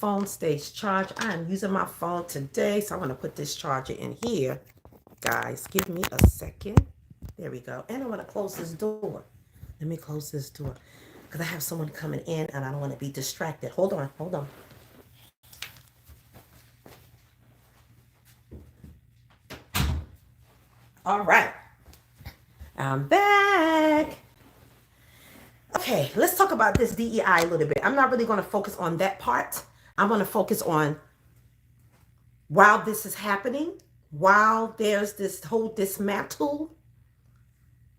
phone stays charged. I am using my phone today, so I'm going to put this charger in here. Guys, give me a second. There we go. And I'm going to close this door. Let me close this door because I have someone coming in and I don't want to be distracted. Hold on, hold on. All right. I'm back. Okay, let's talk about this DEI a little bit. I'm not really going to focus on that part. I'm going to focus on while this is happening, while there's this whole dismantle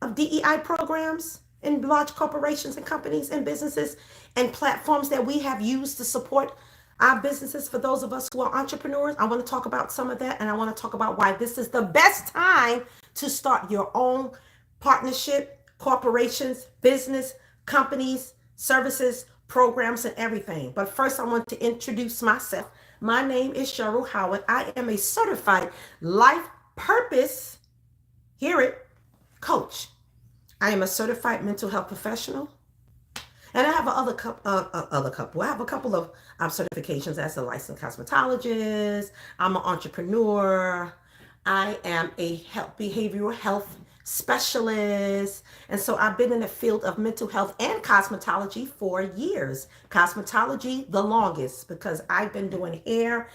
of DEI programs in large corporations and companies and businesses and platforms that we have used to support our businesses. For those of us who are entrepreneurs, I want to talk about some of that, and I want to talk about why this is the best time to start your own partnership, corporations, business, companies, services, programs, and everything. But first, I want to introduce myself. My name is Cheryl Howard. I am a certified life purpose, hear it, coach. I am a certified mental health professional. And I have I have a couple of certifications as a licensed cosmetologist. I'm an entrepreneur. I am a behavioral health specialist. And so I've been in the field of mental health and cosmetology for years. Cosmetology, the longest, because I've been doing hair,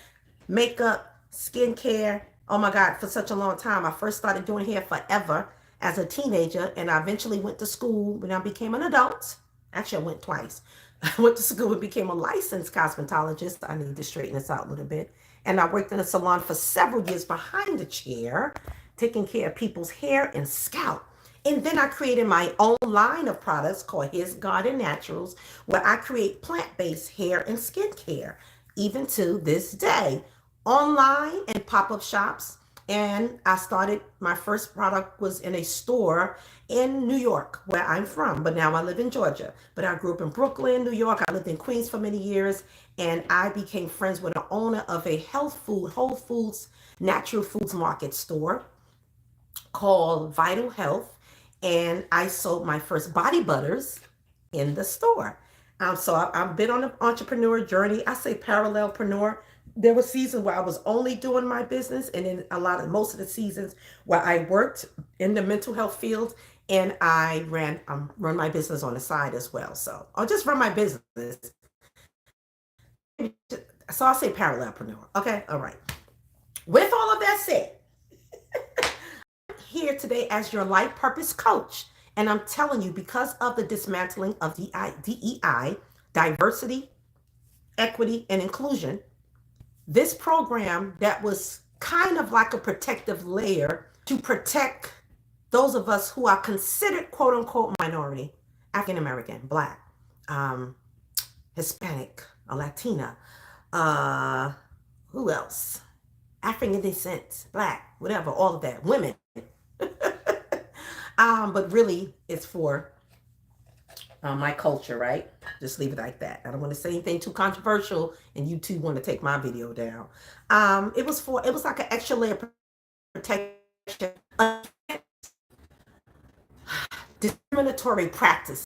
makeup, skincare. Oh my God, for such a long time. I first started doing hair forever as a teenager, and I eventually went to school when I became an adult. Actually, I went twice. I went to school and became a licensed cosmetologist. I need to straighten this out a little bit. And I worked in a salon for several years behind the chair, taking care of people's hair and scalp. And then I created my own line of products called His Garden Naturals, where I create plant-based hair and skincare, even to this day, online and pop-up shops. And I started, my first product was in a store in New York, where I'm from, but now I live in Georgia. But I grew up in Brooklyn, New York. I lived in Queens for many years, and I became friends with the owner of a Whole Foods, natural foods market store called Vital Health, and I sold my first body butters in the store. So I've been on an entrepreneur journey. I say parallelpreneur. There were seasons where I was only doing my business, and then most of the seasons where I worked in the mental health field, and I run my business on the side as well. So I'll just run my business. So I'll say parallelpreneur. Okay, all right. With all of that said, here today as your life purpose coach, and I'm telling you, because of the dismantling of DEI, diversity, equity, and inclusion, this program that was kind of like a protective layer to protect those of us who are considered quote unquote minority, African American, Black, Hispanic, or Latina, who else? African descent, Black, whatever, all of that, women. But really it's for my culture, right? Just leave it like that. I don't want to say anything too controversial and YouTube want to take my video down. It was like an extra layer of protection, discriminatory practice.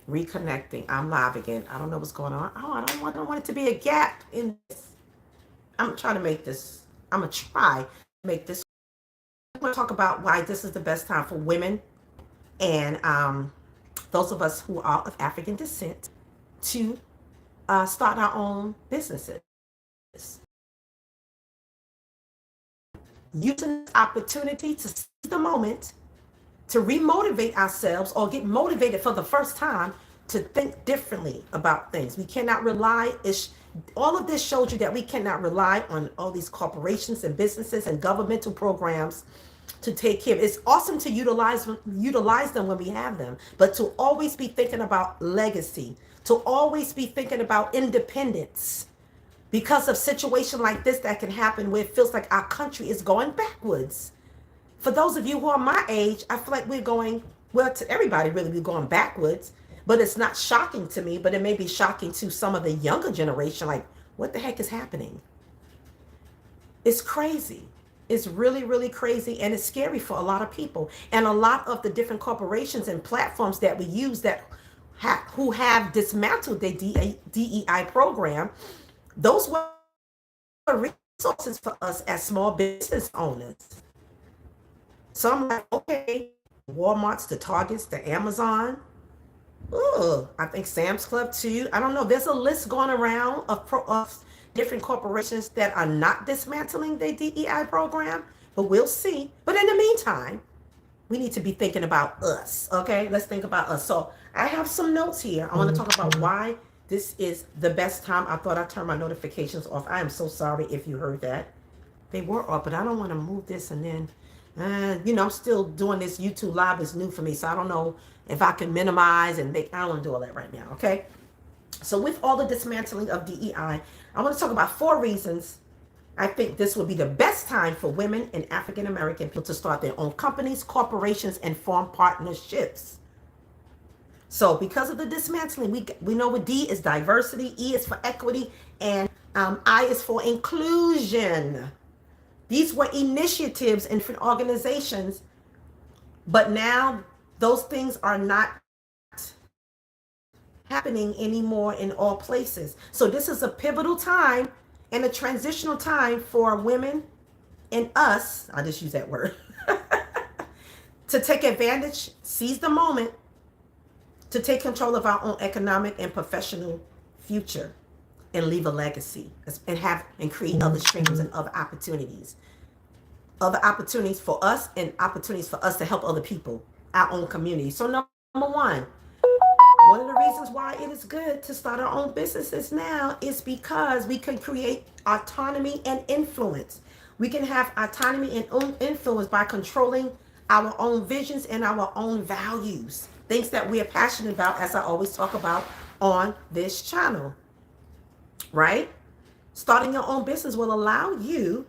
Reconnecting. I'm live again. I don't know what's going on. Oh, I don't want it to be a gap in this. I'm trying to make this. I'm going to try to make this. I'm going to talk about why this is the best time for women and those of us who are of African descent to start our own businesses. Using this opportunity to seize the moment to remotivate ourselves or get motivated for the first time to think differently about things. We cannot rely, all of this shows you that we cannot rely on all these corporations and businesses and governmental programs to take care of. It's awesome to utilize them when we have them, but to always be thinking about legacy, to always be thinking about independence, because of situation like this that can happen where it feels like our country is going backwards. For those of you who are my age, I feel like we're going, well, to everybody really, we're going backwards, but it's not shocking to me, but it may be shocking to some of the younger generation. Like, what the heck is happening? It's crazy. It's really, really crazy, and it's scary for a lot of people. And a lot of the different corporations and platforms that we use that who have dismantled their DEI program, those were resources for us as small business owners. So I'm like, okay, Walmart's, the Targets, the Amazon. Oh, I think Sam's Club too. I don't know. There's a list going around of different corporations that are not dismantling their DEI program, but we'll see. But in the meantime, we need to be thinking about us. Okay, let's think about us. So I have some notes here. I want to talk about why this is the best time. I thought I turned my notifications off. I am so sorry if you heard that. They were off, but I don't want to move this and then, I'm still doing this. YouTube Live is new for me, so I don't know if I can minimize and I don't want to do all that right now, okay? So with all the dismantling of DEI, I want to talk about 4 reasons I think this would be the best time for women and African American people to start their own companies, corporations, and form partnerships. So because of the dismantling, we know what D is diversity, E is for equity, and I is for inclusion. These were initiatives in different organizations, but now those things are not happening anymore in all places. So this is a pivotal time and a transitional time for women and us, I just use that word, to take advantage, seize the moment, to take control of our own economic and professional future and leave a legacy and create other streams and other opportunities for us and opportunities for us to help other people, our own community. So number one of the reasons why it is good to start our own businesses now is because we can create autonomy and influence. We can have autonomy and influence by controlling our own visions and our own values, things that we are passionate about, as I always talk about on this channel, right? Starting your own business will allow you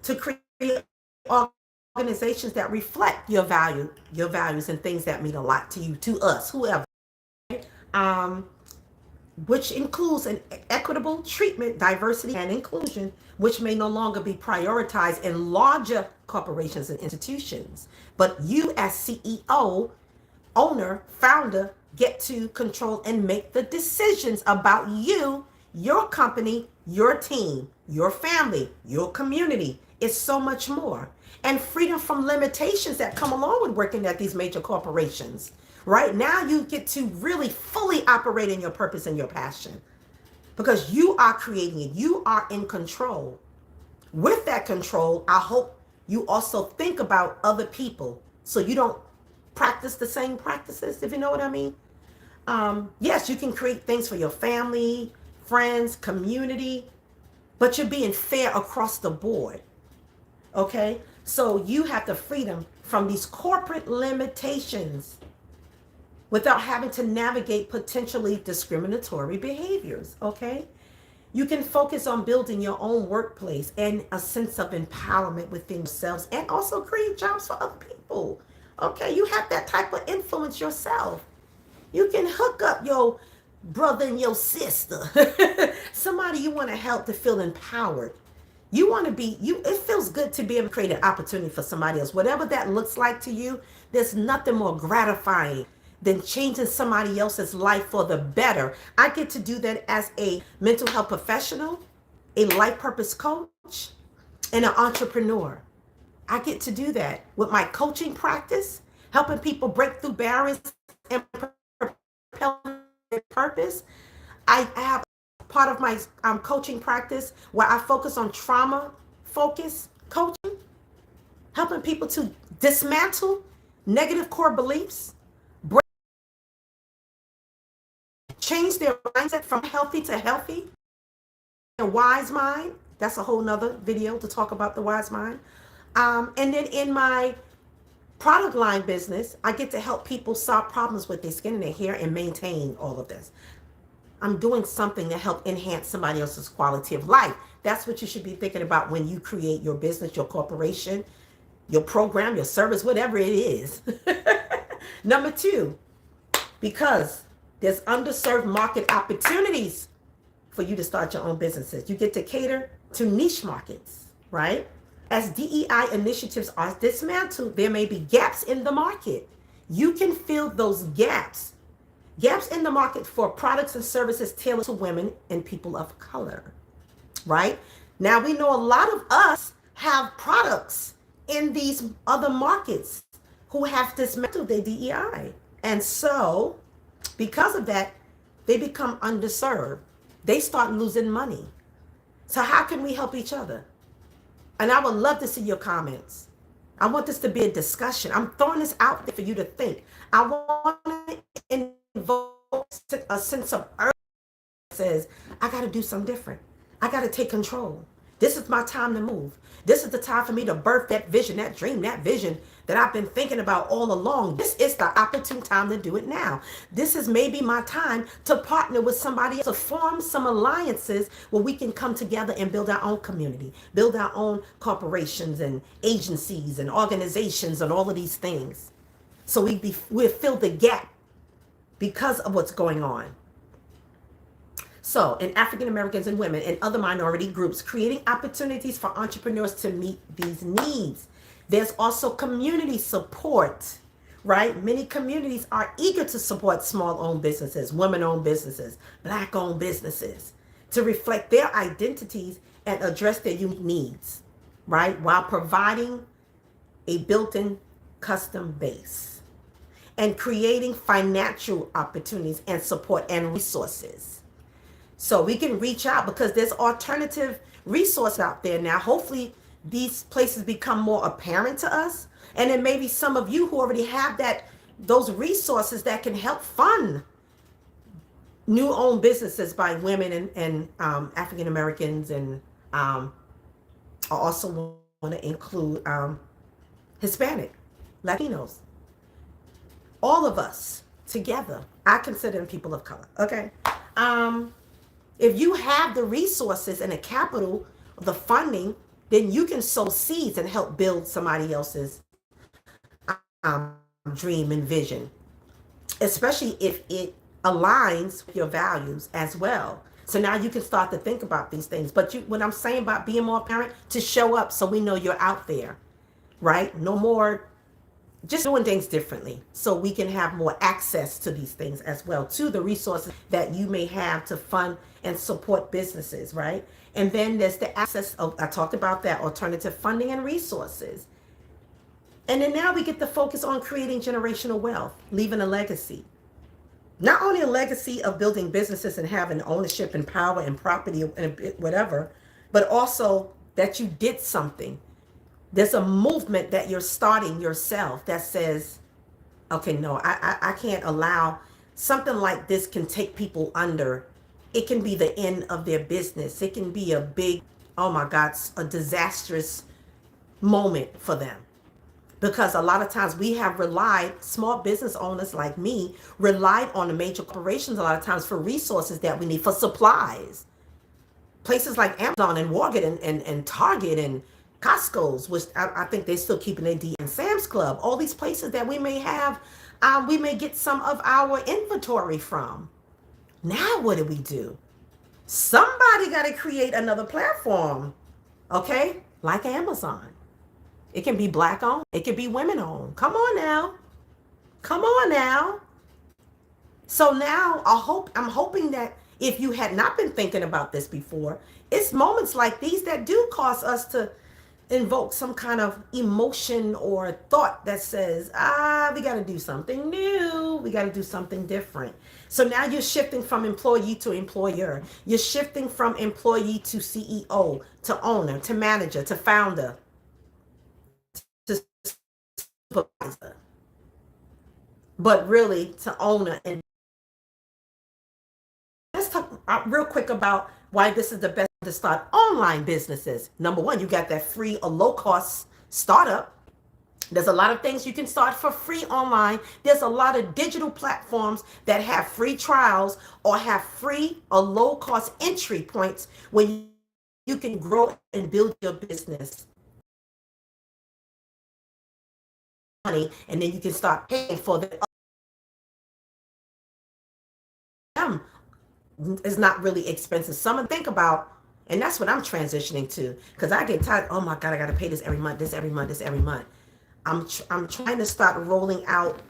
to create organizations that reflect your values and things that mean a lot to you, to us, whoever. Which includes an equitable treatment, diversity, and inclusion, which may no longer be prioritized in larger corporations and institutions. But you as CEO, owner, founder, get to control and make the decisions about you, your company, your team, your family, your community. It's so much more. And freedom from limitations that come along with working at these major corporations. Right now, you get to really fully operate in your purpose and your passion because you are creating it. You are in control. With that control, I hope you also think about other people so you don't practice the same practices, if you know what I mean. Yes, you can create things for your family, friends, community, but you're being fair across the board. Okay? So you have the freedom from these corporate limitations without having to navigate potentially discriminatory behaviors, okay? You can focus on building your own workplace and a sense of empowerment within yourselves and also create jobs for other people, okay? You have that type of influence yourself. You can hook up your brother and your sister, somebody you want to help to feel empowered. You want to be, it feels good to be able to create an opportunity for somebody else. Whatever that looks like to you, there's nothing more gratifying than changing somebody else's life for the better. I get to do that as a mental health professional, a life purpose coach, and an entrepreneur. I get to do that with my coaching practice, helping people break through barriers and propel their purpose. I have part of my coaching practice where I focus on trauma focus coaching, helping people to dismantle negative core beliefs, change their mindset from healthy to healthy, a wise mind. That's a whole nother video to talk about the wise mind. And then in my product line business, I get to help people solve problems with their skin and their hair and maintain all of this. I'm doing something to help enhance somebody else's quality of life. That's what you should be thinking about when you create your business, your corporation, your program, your service, whatever it is. Number 2, because there's underserved market opportunities for you to start your own businesses. You get to cater to niche markets, right? As DEI initiatives are dismantled, there may be gaps in the market. You can fill those gaps Gaps in the market for products and services tailored to women and people of color, right? Now we know a lot of us have products in these other markets who have dismantled their DEI. And so, because of that, they become underserved. They start losing money. So how can we help each other? And I would love to see your comments. I want this to be a discussion. I'm throwing this out there for you to think. I want to invoke a sense of urgency that says, I got to do something different. I got to take control. This is my time to move. This is the time for me to birth that vision, that dream, that vision that I've been thinking about all along. This is the opportune time to do it now. This is maybe my time to partner with somebody else, to form some alliances where we can come together and build our own community, build our own corporations and agencies and organizations and all of these things. So we'll fill the gap because of what's going on. So, in African Americans and women and other minority groups, creating opportunities for entrepreneurs to meet these needs. There's also community support, right? Many communities are eager to support small-owned businesses, women-owned businesses, Black-owned businesses, to reflect their identities and address their unique needs, right? While providing a built-in custom base and creating financial opportunities and support and resources. So we can reach out because there's alternative resources out there now. Hopefully these places become more apparent to us. And then maybe some of you who already have those resources that can help fund new owned businesses by women and African Americans. And I also want to include Hispanic, Latinos, all of us together. I consider them people of color. Okay. If you have the resources and the capital, the funding, then you can sow seeds and help build somebody else's dream and vision, especially if it aligns with your values as well. So now you can start to think about these things. But what I'm saying about being more apparent, to show up so we know you're out there, right? No more just doing things differently so we can have more access to these things as well, to the resources that you may have to fund and support businesses, right? And then there's the access of, I talked about that, alternative funding and resources. And then now we get to focus on creating generational wealth, leaving a legacy. Not only a legacy of building businesses and having ownership and power and property and whatever, but also that you did something. There's a movement that you're starting yourself that says, okay, no, I can't allow something like this can take people under. It can be the end of their business. It can be a big, oh my God, a disastrous moment for them. Because a lot of times we have relied, small business owners like me, relied on the major corporations a lot of times for resources that we need, for supplies. Places like Amazon and Walmart and Target and Costco's, which I think they're still keeping their D, and Sam's Club, all these places that we may have, we may get some of our inventory from. Now what do? Somebody got to create another platform, okay? Like Amazon. It can be Black owned. It can be women owned. Come on now. Come on now. So now I'm hoping that if you had not been thinking about this before, it's moments like these that do cause us to invoke some kind of emotion or thought that says, we got to do something new. We got to do something different. So now you're shifting from employee to employer. You're shifting from employee to CEO, to owner, to manager, to founder, to supervisor. But really to owner. And let's talk real quick about why this is the best to start online businesses. Number one, you got that free or low cost startup. There's a lot of things you can start for free online. There's a lot of digital platforms that have free trials or have free or low cost entry points where you can grow and build your business. Money, and then you can start paying for the it's not really expensive. Someone think about, and that's what I'm transitioning to, because I get tired. Oh my God, I got to pay this every month, this every month, this every month. I'm trying to start rolling out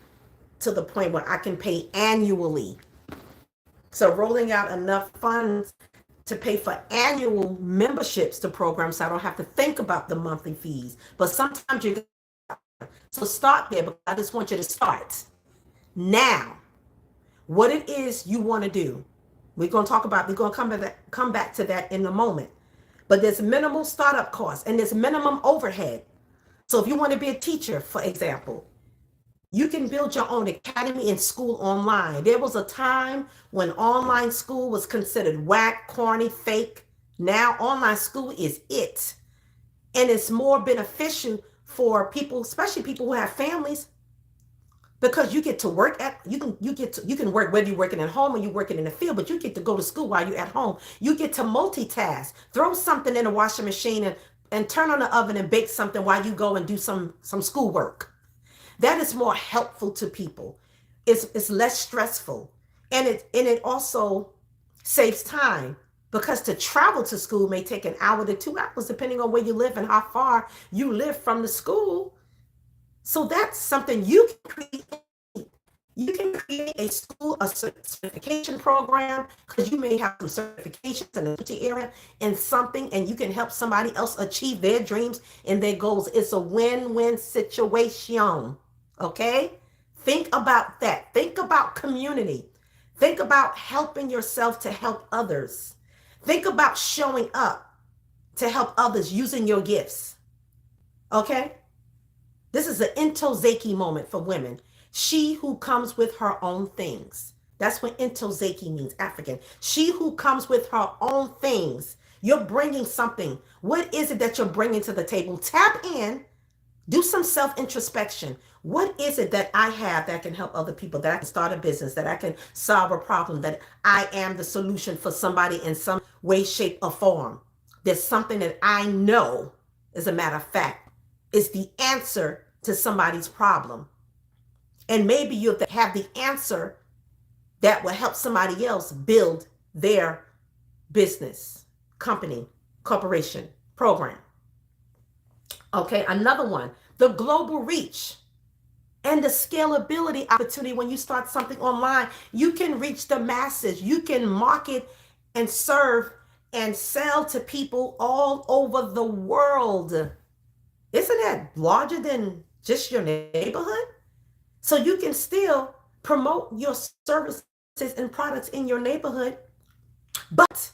to the point where I can pay annually. So rolling out enough funds to pay for annual memberships to programs so I don't have to think about the monthly fees. But sometimes you so start there, but I just want you to start now. What it is you want to do. We're going to come back to that in a moment. But there's minimal startup costs and there's minimum overhead. So if you want to be a teacher, for example, you can build your own academy and school online. There was a time when online school was considered whack, corny, fake. Now online school is it. And it's more beneficial for people, especially people who have families, because you get to work at you can work whether you're working at home or you're working in the field, but you get to go to school while you're at home. You get to multitask, throw something in the washing machine and turn on the oven and bake something while you go and do some schoolwork. That is more helpful to people. It's less stressful, and it also saves time, because to travel to school may take an hour to 2 hours depending on where you live and how far you live from the school. So that's something you can create. You can create a certification program, because you may have some certifications in the area and something, and you can help somebody else achieve their dreams and their goals. It's a win-win situation. Okay? Think about that. Think about community. Think about helping yourself to help others. Think about showing up to help others using your gifts. Okay? This is an intozeki moment for women. She who comes with her own things. That's what intozeki means, African. She who comes with her own things. You're bringing something. What is it that you're bringing to the table? Tap in. Do some self-introspection. What is it that I have that can help other people, that I can start a business, that I can solve a problem, that I am the solution for somebody in some way, shape, or form? There's something that I know, as a matter of fact, is the answer to somebody's problem. And maybe you have the answer that will help somebody else build their business, company, corporation, program. Okay, another one, the global reach and the scalability opportunity. When you start something online, you can reach the masses. You can market and serve and sell to people all over the world. Isn't that larger than just your neighborhood? So you can still promote your services and products in your neighborhood, but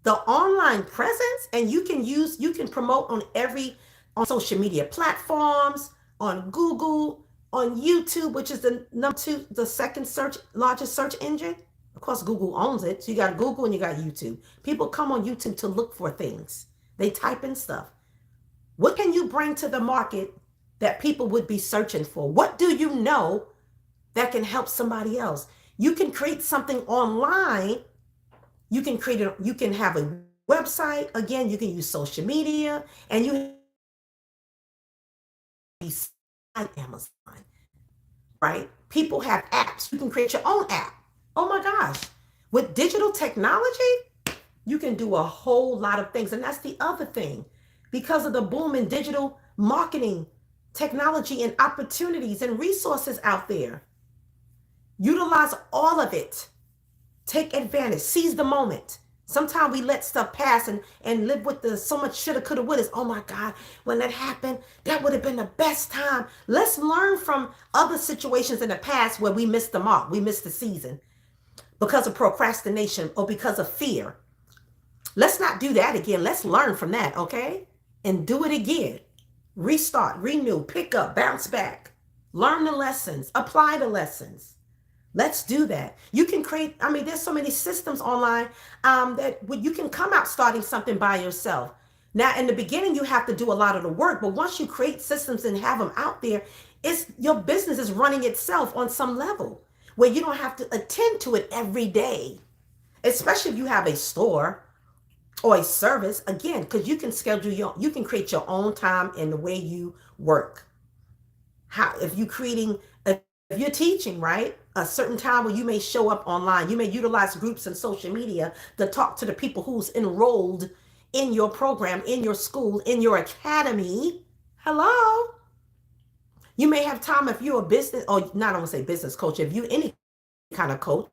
the online presence, and you can promote on social media platforms, on Google, on YouTube, which is the second largest search engine. Of course, Google owns it. So you got Google and you got YouTube. People come on YouTube to look for things. They type in stuff. What can you bring to the market that people would be searching for? What do you know that can help somebody else? You can create something online. You can have a website. Again, you can use social media, and you have Amazon, right? People have apps. You can create your own app. Oh my gosh. With digital technology, you can do a whole lot of things. And that's the other thing. Because of the boom in digital marketing, technology, and opportunities and resources out there, utilize all of it. Take advantage. Seize the moment. Sometimes we let stuff pass and live with the so much shoulda, coulda, woulda. Oh my God, when that happened, that would have been the best time. Let's learn from other situations in the past where we missed the mark. We missed the season because of procrastination or because of fear. Let's not do that again. Let's learn from that, okay? And do it again. Restart, renew, pick up, bounce back. Learn the lessons, apply the lessons. Let's do that. You can create, there's so many systems online that you can come out starting something by yourself. Now, in the beginning, you have to do a lot of the work, but once you create systems and have them out there, your business is running itself on some level where you don't have to attend to it every day, especially if you have a store or a service, again, because you can you can create your own time in the way you work. If you're teaching, right? A certain time where you may show up online, you may utilize groups and social media to talk to the people who's enrolled in your program, in your school, in your academy. Hello. You may have time if you're a business, or not, I don't want to say business coach, if you're any kind of coach.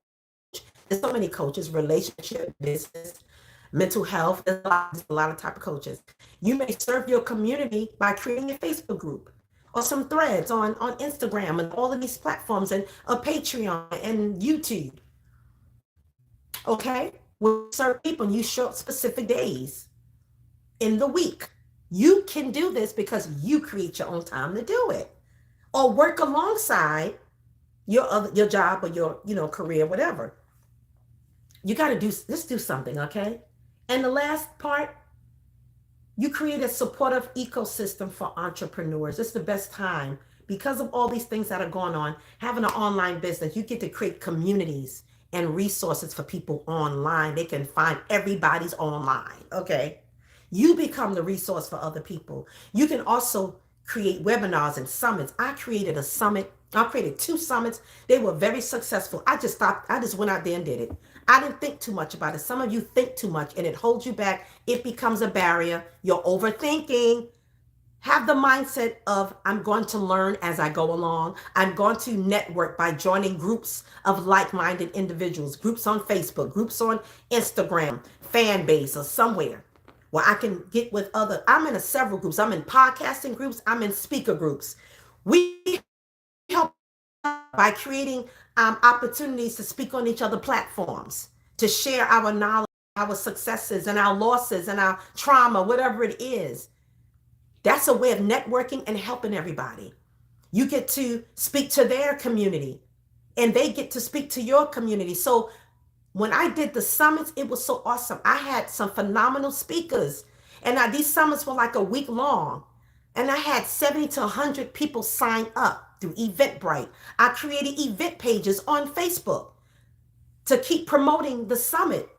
There's so many coaches, relationship, business, mental health. There's a lot of type of coaches. You may serve your community by creating a Facebook group or some threads on Instagram and all of these platforms, and a Patreon and YouTube. Okay? We'll serve people and you show up specific days in the week. You can do this because you create your own time to do it. Or work alongside your job or your career, whatever. You got to just do something, okay? And the last part, you create a supportive ecosystem for entrepreneurs. It's the best time because of all these things that are going on. Having an online business, you get to create communities and resources for people online. They can find everybody's online, okay? You become the resource for other people. You can also create webinars and summits. I created a summit. I created 2 summits. They were very successful. I just went out there and did it. I didn't think too much about it. Some of you think too much and it holds you back. It becomes a barrier. You're overthinking. Have the mindset of, I'm going to learn as I go along. I'm going to network by joining groups of like-minded individuals, groups on Facebook, groups on Instagram, fan base, or somewhere where I can get with other. I'm in several groups. I'm in podcasting groups. I'm in speaker groups. We help by creating opportunities to speak on each other platforms, to share our knowledge, our successes and our losses and our trauma, whatever it is. That's a way of networking and helping everybody. You get to speak to their community and they get to speak to your community. So when I did the summits, it was so awesome. I had some phenomenal speakers, and these summits were like a week long. And I had 70 to 100 people sign up through Eventbrite. I created event pages on Facebook to keep promoting the summit.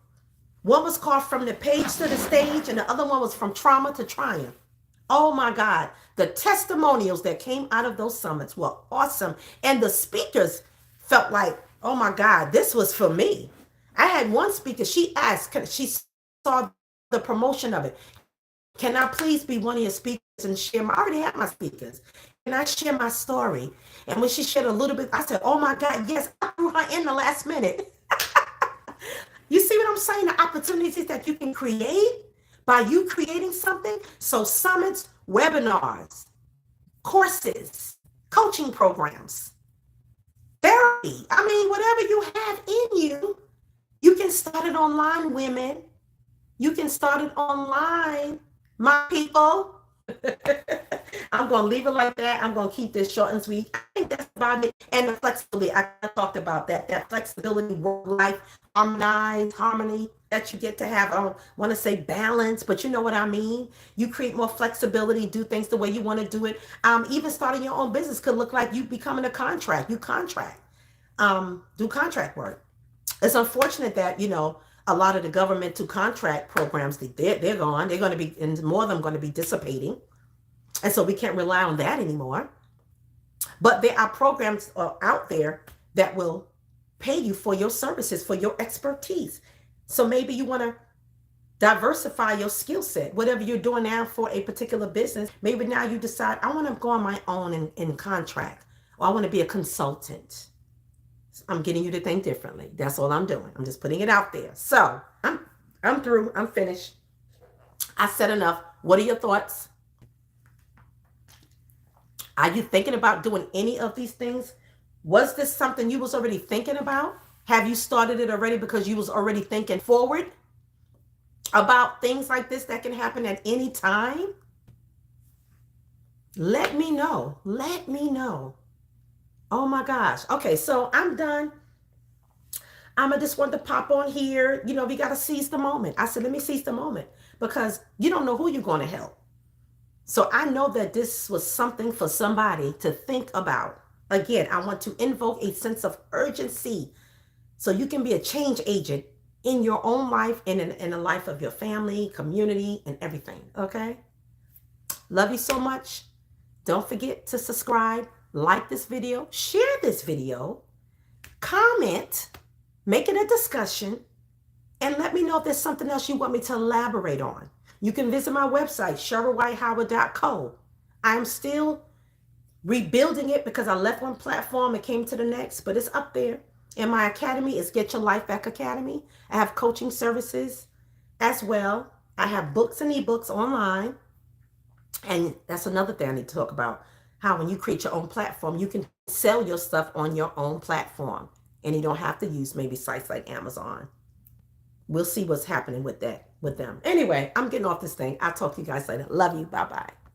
One was called From the Page to the Stage, and the other one was From Trauma to Triumph. Oh my God, the testimonials that came out of those summits were awesome. And the speakers felt like, oh my God, this was for me. I had one speaker, she asked, she saw the promotion of it. Can I please be one of your speakers and share I already have my speakers. Can I share my story? And when she shared a little bit, I said, oh my God, yes, I threw her in the last minute. You see what I'm saying? The opportunities that you can create by you creating something. So summits, webinars, courses, coaching programs, therapy. I mean, whatever you have in you, you can start it online, women. You can start it online, my people. I'm going to leave it like that. I'm going to keep this short and sweet. I think that's about it. And the flexibility, I talked about that flexibility, work life, harmony that you get to have. I don't want to say balance, but you know what I mean. You create more flexibility, do things the way you want to do it. Even starting your own business could look like you becoming a contract. You contract, do contract work. It's unfortunate that, a lot of the government to contract programs, they're gone. They're going to be, and more of them going to be dissipating. And so we can't rely on that anymore. But there are programs out there that will pay you for your services, for your expertise. So maybe you want to diversify your skill set, whatever you're doing now for a particular business. Maybe now you decide, I want to go on my own in contract, or I want to be a consultant. I'm getting you to think differently. That's all I'm doing. I'm just putting it out there. So I'm through. I'm finished. I said enough. What are your thoughts? Are you thinking about doing any of these things? Was this something you was already thinking about? Have you started it already because you was already thinking forward about things like this that can happen at any time? Let me know. Let me know. Oh my gosh. Okay, so I'm done. Just want to pop on here. We got to seize the moment. I said, let me seize the moment because you don't know who you're going to help. So I know that this was something for somebody to think about. Again, I want to invoke a sense of urgency so you can be a change agent in your own life and in the life of your family, community, and everything. Okay? Love you so much. Don't forget to subscribe, like this video, share this video, comment, make it a discussion, and let me know if there's something else you want me to elaborate on. You can visit my website, SherylWhiteHoward.co. I'm still rebuilding it because I left one platform and came to the next, but it's up there. In my academy, it's Get Your Life Back Academy. I have coaching services as well. I have books and ebooks online. And that's another thing I need to talk about. How when you create your own platform, you can sell your stuff on your own platform. And you don't have to use maybe sites like Amazon. We'll see what's happening with that with them. Anyway, I'm getting off this thing. I'll talk to you guys later. Love you. Bye-bye.